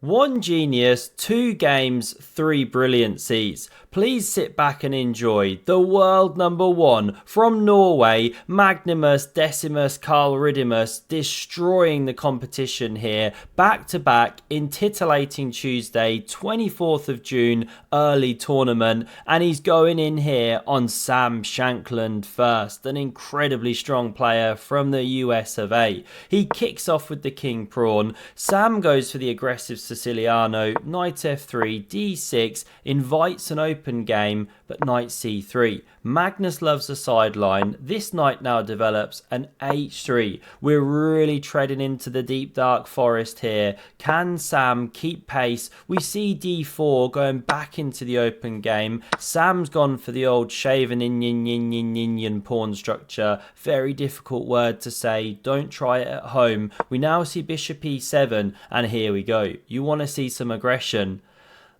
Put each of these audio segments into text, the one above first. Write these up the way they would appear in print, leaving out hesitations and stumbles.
One genius, two games, three brilliancies. Please sit back and enjoy the world number one from Norway, Magnus Decimus Carlsen, destroying the competition here, back to back in titillating Tuesday, 24th of June, early tournament, and he's going in here on Sam Shankland first, an incredibly strong player from the US of A. He kicks off with the king pawn. Sam goes for the aggressive Siciliano, knight f3, d6, invites an open game, but knight c3. Magnus loves the sideline. This knight now develops an h3. We're really treading into the deep dark forest here. Can Sam keep pace? We see d4 going back into the open game. Sam's gone for the old shaven yin pawn structure. Very difficult word to say. Don't try it at home. We now see bishop e7, and here we go. You want to see some aggression.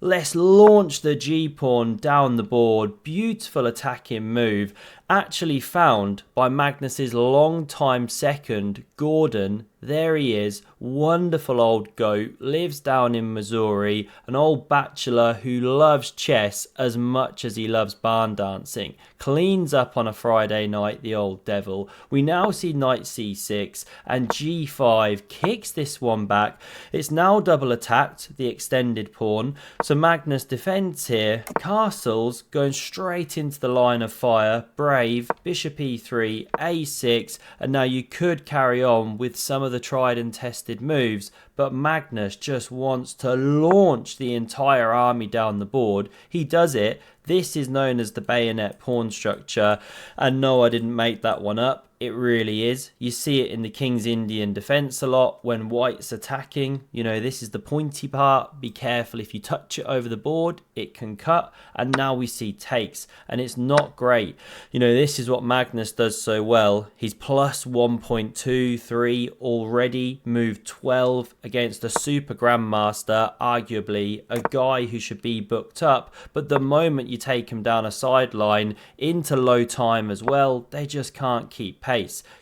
Let's launch the g-pawn down the board. Beautiful attacking move. Actually found by Magnus's long-time second, Gordon. There he is. Wonderful old goat. Lives down in Missouri. An old bachelor who loves chess as much as he loves barn dancing. Cleans up on a Friday night, the old devil. We now see knight c6 and g5 kicks this one back. It's now double attacked, the extended pawn. So Magnus defends here. Castles going straight into the line of fire. Brave. Bishop e3, a6, and now you could carry on with some of the tried and tested moves, but Magnus just wants to launch the entire army down the board. He does it. This is known as the bayonet pawn structure, and no, I didn't make that one up. It really is. You see it in the King's Indian defense a lot when white's attacking. You know, this is the pointy part. Be careful if you touch it over the board, it can cut. And now we see takes, and it's not great. You know, this is what Magnus does so well. He's plus 1.23 already, moved 12 against a super grandmaster, arguably a guy who should be booked up. But the moment you take him down a sideline into low time as well, they just can't keep pace.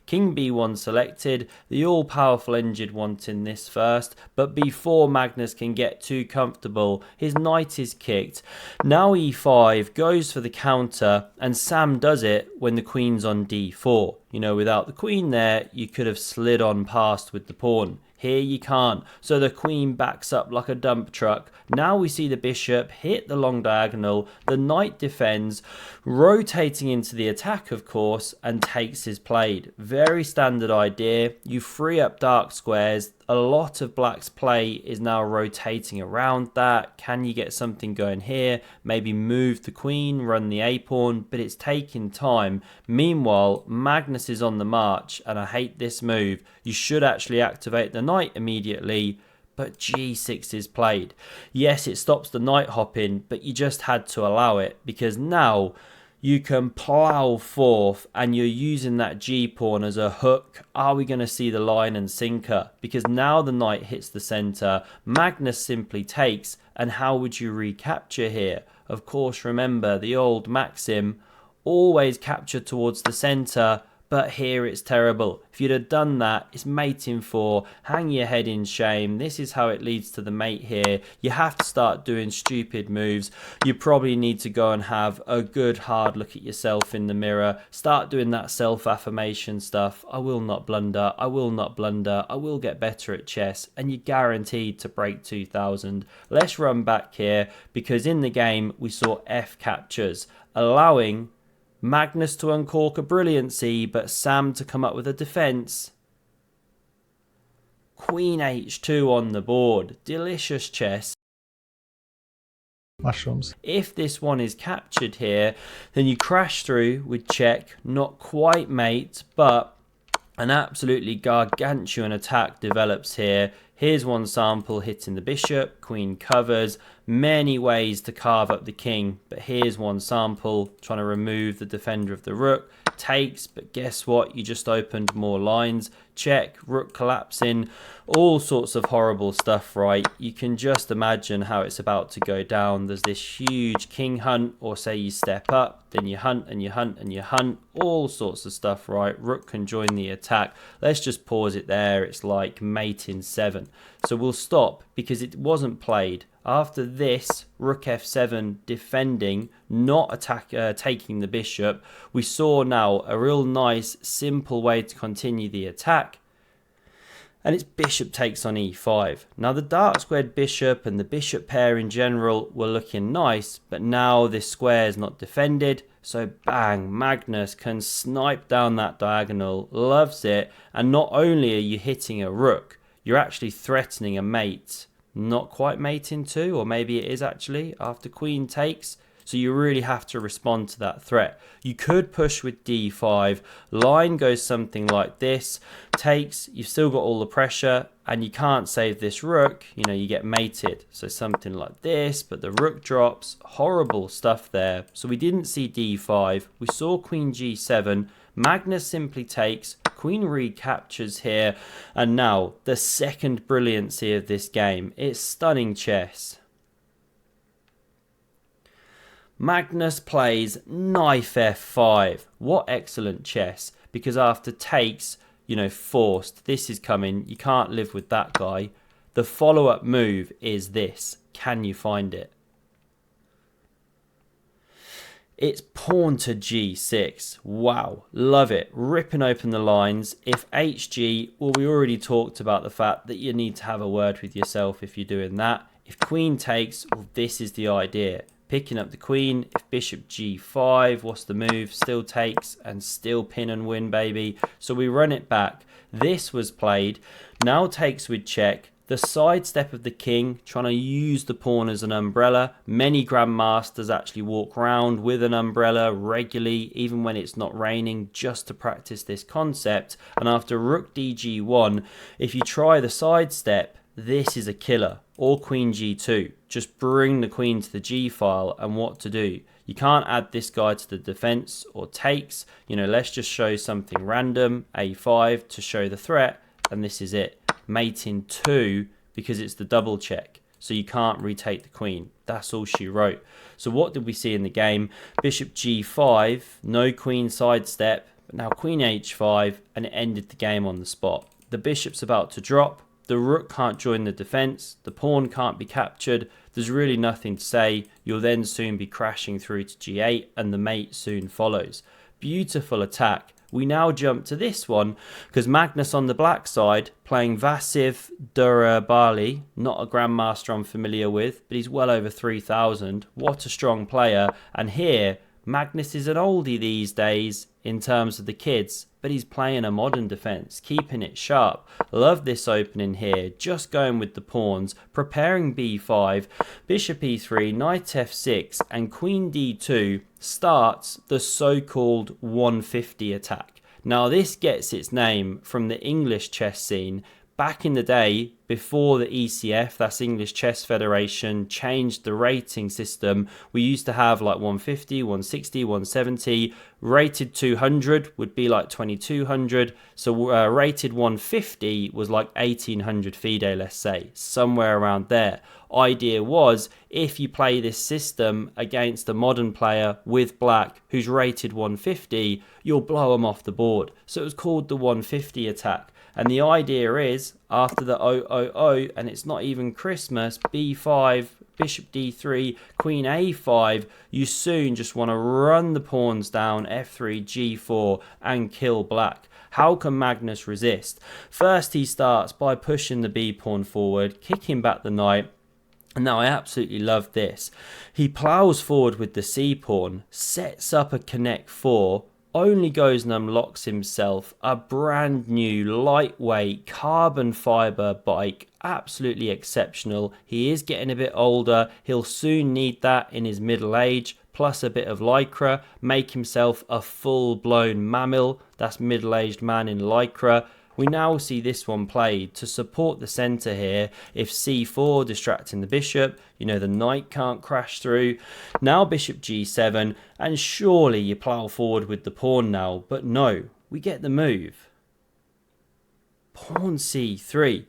King b1 selected, the all-powerful engine wanting this first, but before Magnus can get too comfortable, his knight is kicked. Now e5 goes for the counter, and Sam does it when the queen's on d4. You know, without the queen there, you could have slid on past with the pawn. Here you can't, so the queen backs up like a dump truck. Now we see the bishop hit the long diagonal, the knight defends, rotating into the attack of course, and takes is played. Very standard idea. You free up dark squares. A lot of black's play is now rotating around that. Can you get something going here? Maybe move the queen, run the a-pawn, but it's taking time. Meanwhile, Magnus is on the march, and I hate this move. You should actually activate the knight immediately, but g6 is played. Yes, it stops the knight hopping, but you just had to allow it, because now you can plow forth and you're using that g-pawn as a hook. Are we going to see the line and sinker? Because now the knight hits the center. Magnus simply takes, and how would you recapture here? Of course, remember the old maxim, always capture towards the center. But here it's terrible. If you'd have done that, it's mating 4. Hang your head in shame. This is how it leads to the mate here. You have to start doing stupid moves. You probably need to go and have a good hard look at yourself in the mirror. Start doing that self-affirmation stuff. I will not blunder. I will not blunder. I will get better at chess. And you're guaranteed to break 2000. Let's run back here, because in the game we saw F captures, allowing Magnus to uncork a brilliancy, but Sam to come up with a defense. Queen h2 on the board. Delicious chess. Mushrooms. If this one is captured here, then you crash through with check. Not quite mate, but an absolutely gargantuan attack develops here. Here's one sample hitting the bishop, queen covers, many ways to carve up the king, but here's one sample trying to remove the defender of the rook, takes, but guess what, you just opened more lines, check, rook collapsing, all sorts of horrible stuff, right? You can just imagine how it's about to go down. There's this huge king hunt, or say you step up, then you hunt and you hunt and you hunt, all sorts of stuff, right? Rook can join the attack. Let's just pause it there. It's like mate in 7. So we'll stop because it wasn't played. After this, rook f7 defending, not taking the bishop, we saw now a real nice, simple way to continue the attack. And it's bishop takes on e5. Now the dark squared bishop and the bishop pair in general were looking nice, but now this square is not defended. So bang, Magnus can snipe down that diagonal, loves it. And not only are you hitting a rook, you're actually threatening a mate. Not quite mate in 2, or maybe it is actually after queen takes. So you really have to respond to that threat. You could push with d5. Line goes something like this. Takes, you've still got all the pressure, and you can't save this rook. You know, you get mated. So something like this, but the rook drops. Horrible stuff there. So we didn't see d5. We saw queen g7. Magnus simply takes. Queen recaptures here. And now, the second brilliancy of this game. It's stunning chess. Magnus plays knife f5. What excellent chess. Because after takes, you know, forced. This is coming. You can't live with that guy. The follow-up move is this. Can you find it? It's pawn to g6. Wow. Love it. Ripping open the lines. If hg, well, we already talked about the fact that you need to have a word with yourself if you're doing that. If queen takes, well, this is the idea. Picking up the queen. If bishop g5, what's the move? Still takes and still pin and win, baby. So we run it back. This was played. Now takes with check. The sidestep of the king, trying to use the pawn as an umbrella. Many grandmasters actually walk around with an umbrella regularly, even when it's not raining, just to practice this concept. And after rook dg1, if you try the sidestep, this is a killer. Or queen g2. Just bring the queen to the g file, and what to do. You can't add this guy to the defense or takes. You know, let's just show something random, a5, to show the threat, and this is it. Mate in 2 because it's the double check. So you can't retake the queen. That's all she wrote. So what did we see in the game? Bishop g5, no queen sidestep, but now queen h5, and it ended the game on the spot. The bishop's about to drop. The rook can't join the defense. The pawn can't be captured. There's really nothing to say. You'll then soon be crashing through to g8, and the mate soon follows. Beautiful attack. We now jump to this one because Magnus on the black side playing Vasiv Durabali, not a grandmaster I'm familiar with, but he's well over 3,000. What a strong player. And here, Magnus is an oldie these days in terms of the kids, but he's playing a modern defense, keeping it sharp. Love this opening here, just going with the pawns, preparing b5, bishop e3, knight f6, and queen d2 starts the so-called 150 attack. Now this gets its name from the English chess scene. Back in the day, before the ECF, that's English Chess Federation, changed the rating system, we used to have like 150, 160, 170. Rated 200 would be like 2200. So rated 150 was like 1800 FIDE, let's say, somewhere around there. Idea was, if you play this system against a modern player with black who's rated 150, you'll blow them off the board. So it was called the 150 attack. And the idea is, after the 000, and it's not even Christmas, b5, bishop d3, queen a5, you soon just want to run the pawns down, f3, g4, and kill black. How can Magnus resist? First, he starts by pushing the b pawn forward, kicking back the knight. And now I absolutely love this. He plows forward with the c pawn, sets up a connect 4, only goes and unlocks himself a brand new lightweight carbon fiber bike. Absolutely exceptional. He is getting a bit older. He'll soon need that in his middle age, plus a bit of lycra, make himself a full-blown mammal. That's middle-aged man in lycra. We now see this one played to support the centre here. If c4 distracting the bishop, you know the knight can't crash through. Now bishop g7, and surely you plough forward with the pawn now, but no, we get the move. Pawn c3,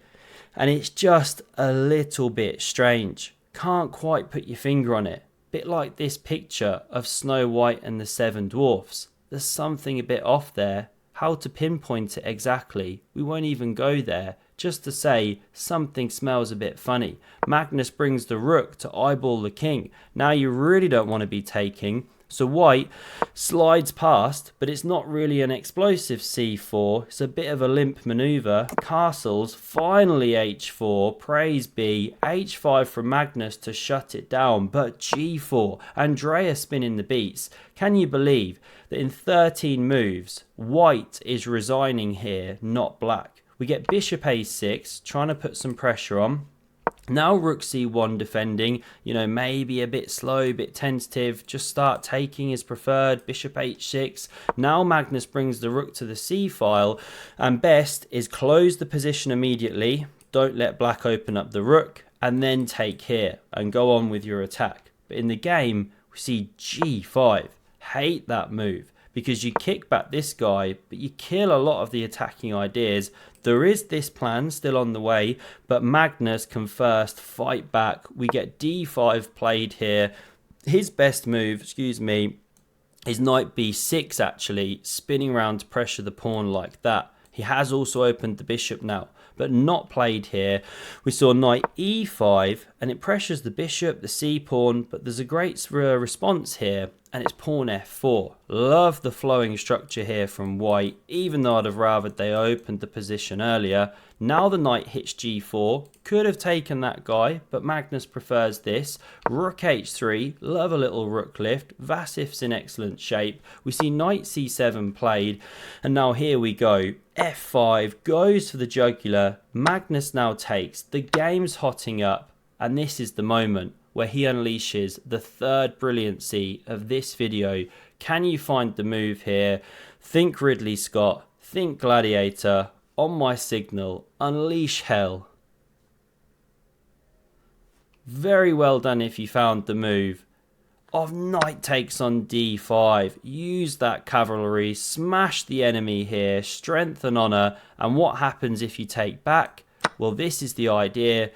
and it's just a little bit strange. Can't quite put your finger on it. Bit like this picture of Snow White and the Seven Dwarfs. there's something a bit off there. How to pinpoint it exactly, we won't even go there. Just to say, something smells a bit funny. Magnus brings the rook to eyeball the king. Now you really don't want to be taking. So white slides past, but it's not really an explosive c4. It's a bit of a limp maneuver. Castles, finally h4, praise be. h5 from Magnus to shut it down, but g4. Andrea spinning the beats. Can you believe that in 13 moves, white is resigning here, not black? We get bishop a6, trying to put some pressure on. Now rook c1 defending, maybe a bit slow, a bit tentative, just start taking is preferred, bishop h6. Now Magnus brings the rook to the c file, and best is close the position immediately, don't let black open up the rook, and then take here, and go on with your attack. But in the game, we see g5, hate that move, because you kick back this guy, but you kill a lot of the attacking ideas. There is this plan still on the way, but Magnus can first fight back. We get d5 played here. His best move, is knight b6 actually, spinning around to pressure the pawn like that. He has also opened the bishop now, but not played here. We saw knight e5, and it pressures the bishop, the c pawn, but there's a great response here, and it's pawn f4. Love the flowing structure here from white, even though I'd have rathered they opened the position earlier. Now the knight hits g4, could have taken that guy, but Magnus prefers this. Rook h3, love a little rook lift. Vasif's in excellent shape. We see knight c7 played, and now here we go. f5 goes for the jugular. Magnus now takes. The game's hotting up, and this is the moment where he unleashes the third brilliancy of this video. Can you find the move here? Think Ridley Scott, think Gladiator, on my signal, unleash hell. Very well done if you found the move of knight takes on d5. Use that cavalry, smash the enemy here, strength and honor. And what happens if you take back? Well, this is the idea.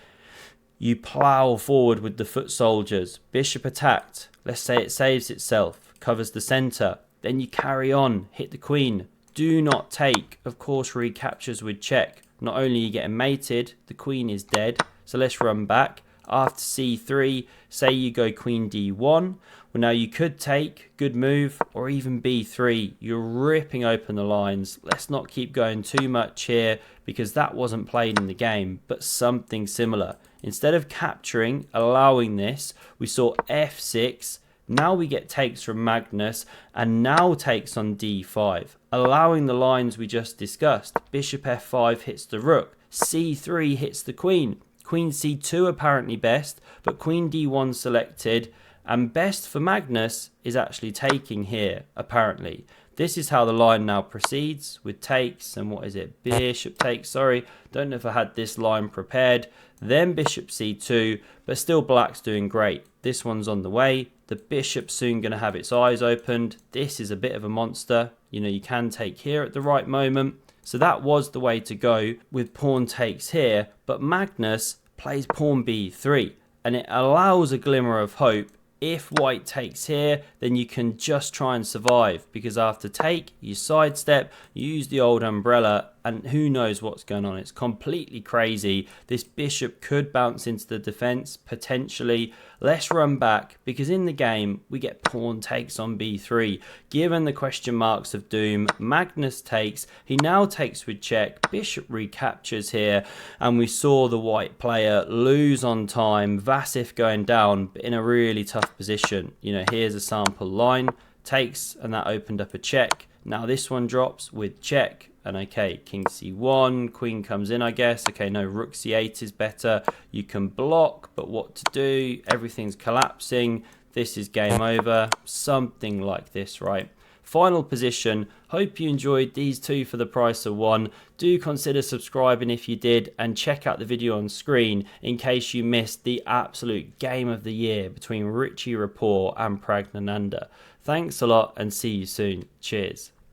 You plow forward with the foot soldiers. Bishop attacked. Let's say it saves itself, covers the center. Then you carry on, hit the queen. Do not take. Of course, recaptures with check. Not only are you getting mated, the queen is dead. So let's run back. After c3, say you go queen d1. Well, now you could take, good move, or even b3. You're ripping open the lines. Let's not keep going too much here, because that wasn't played in the game, but something similar. Instead of capturing, allowing this, we saw f6. Now we get takes from Magnus, and now takes on d5, allowing the lines we just discussed. Bishop f5 hits the rook, c3 hits the queen, queen c2 apparently best, but queen d1 selected, and best for Magnus is actually taking here, apparently. This is how the line now proceeds with takes, and what is it? Bishop takes, sorry, don't know if I had this line prepared. Then bishop c2, but still black's doing great. This one's on the way. The bishop's soon going to have its eyes opened. This is a bit of a monster. You can take here at the right moment. So that was the way to go with pawn takes here. But Magnus plays pawn b3, and it allows a glimmer of hope. If white takes here, then you can just try and survive, because after take, you sidestep, you use the old umbrella, and who knows what's going on. It's completely crazy. This bishop could bounce into the defense, potentially. Let's run back, because in the game, we get pawn takes on b3. Given the question marks of doom, Magnus takes. He now takes with check. Bishop recaptures here, and we saw the white player lose on time. Vasif going down, but in a really tough position. Here's a sample line. Takes, and that opened up a check. Now this one drops with check. And okay, king c1, queen comes in, I guess. Okay, no, rook c8 is better. You can block, but what to do? Everything's collapsing. This is game over. Something like this, right? Final position. Hope you enjoyed these two for the price of one. Do consider subscribing if you did, and check out the video on screen in case you missed the absolute game of the year between Richie Rapport and Pragnananda. Thanks a lot, and see you soon. Cheers.